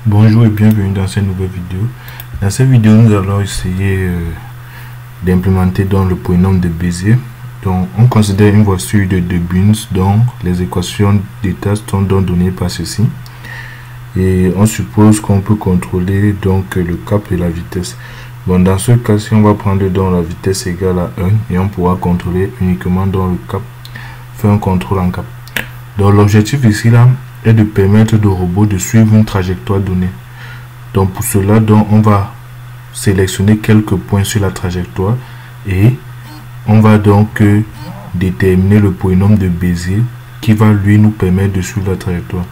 Bonjour et bienvenue dans cette nouvelle vidéo. Dans cette vidéo, nous allons essayer d'implémenter dans le polynôme de Bézier. Donc, on considère une voiture de Debye dont les équations d'état sont donc données par ceci. Et on suppose qu'on peut contrôler donc le cap et la vitesse. Bon, dans ce cas-ci, on va prendre donc la vitesse égale à 1 et on pourra contrôler uniquement dans le cap, faire un contrôle en cap. Donc, l'objectif ici là est de permettre au robot de suivre une trajectoire donnée. Donc pour cela, donc, on va sélectionner quelques points sur la trajectoire et on va donc déterminer le polynôme de Bézier qui va lui nous permettre de suivre la trajectoire.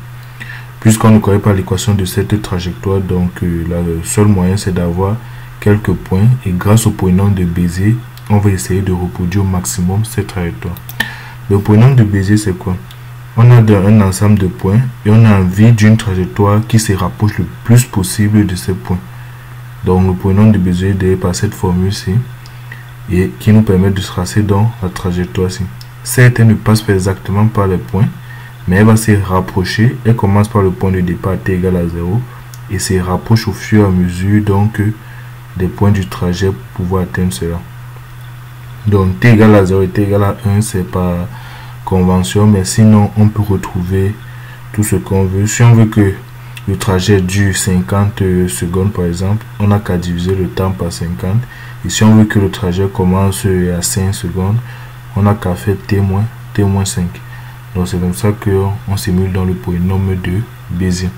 Puisqu'on ne connaît pas l'équation de cette trajectoire, donc le seul moyen c'est d'avoir quelques points et grâce au polynôme de Bézier, on va essayer de reproduire au maximum cette trajectoire. Le polynôme de Bézier c'est quoi? On a un ensemble de points et on a envie d'une trajectoire qui se rapproche le plus possible de ces points. Donc le polynôme de Bézier est par cette formule-ci et qui nous permet de tracer dans la trajectoire-ci. Certes, elle ne passe pas exactement par les points, mais elle va se rapprocher. Elle commence par le point de départ t égale à 0 et se rapproche au fur et à mesure donc des points du trajet pour pouvoir atteindre cela. Donc t égale à 0 et t égale à 1, c'est pas convention, mais sinon on peut retrouver tout ce qu'on veut. Si on veut que le trajet dure 50 secondes par exemple, on n'a qu'à diviser le temps par 50, et si on veut que le trajet commence à 5 secondes, on n'a qu'à faire t-5. Donc c'est comme ça qu'on simule dans le polynôme de Bézier.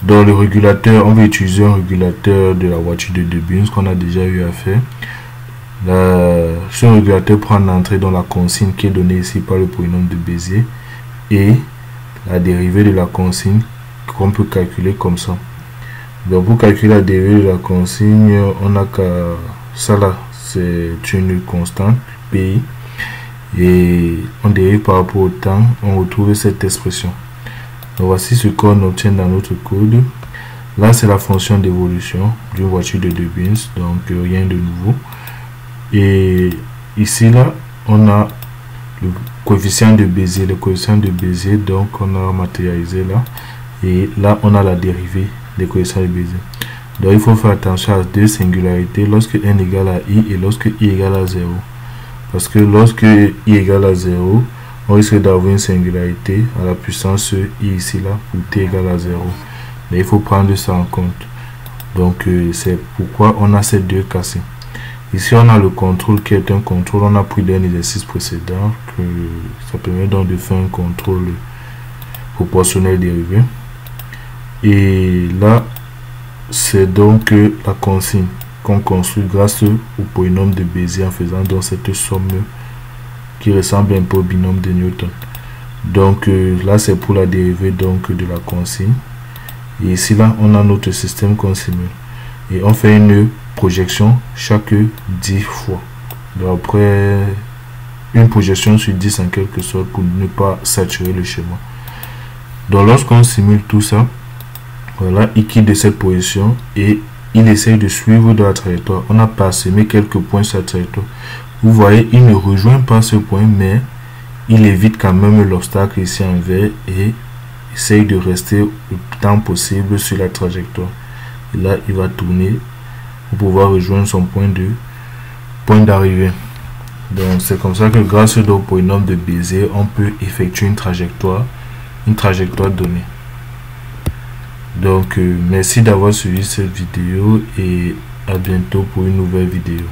Dans le régulateur, on va utiliser un régulateur de la voiture de Debye, ce qu'on a déjà eu à faire. Ce régulateur prend l'entrée dans la consigne qui est donnée ici par le polynôme de Bézier et la dérivée de la consigne qu'on peut calculer comme ça. Donc pour calculer la dérivée de la consigne, on a qu'à ça là, c'est une constante pi et on dérive par rapport au temps, on retrouve cette expression. Donc voici ce qu'on obtient dans notre code. Là c'est la fonction d'évolution d'une voiture de Debye, donc rien de nouveau. Et ici là on a le coefficient de Bézier, donc on a matérialisé là, et là on a la dérivée des coefficients de Bézier. Donc il faut faire attention à deux singularités lorsque n égale à i et lorsque i égale à 0, parce que lorsque i égale à 0 on risque d'avoir une singularité à la puissance i ici là pour t égale à 0, mais il faut prendre ça en compte. Donc c'est pourquoi on a ces deux cas-ci. Ici, on a le contrôle qui est un contrôle. On a pris d'un exercice précédent que ça permet donc de faire un contrôle proportionnel dérivé. Et là, c'est donc la consigne qu'on construit grâce au polynôme de Bézier en faisant donc cette somme qui ressemble un peu au binôme de Newton. Donc là, c'est pour la dérivée donc de la consigne. Et ici, là, on a notre système qu'on simule. Et on fait une projection chaque 10 fois. Donc après une projection sur 10 en quelque sorte pour ne pas saturer le schéma. Donc lorsqu'on simule tout ça, voilà, il quitte de cette position et il essaye de suivre de la trajectoire. On a parsemé quelques points sur la trajectoire. Vous voyez, il ne rejoint pas ce point, mais il évite quand même l'obstacle ici en vert et essaye de rester le temps possible sur la trajectoire. Et là, il va tourner pour pouvoir rejoindre son point d'arrivée. Donc c'est comme ça que grâce au polynôme de Bézier, on peut effectuer une trajectoire donnée. Donc merci d'avoir suivi cette vidéo et à bientôt pour une nouvelle vidéo.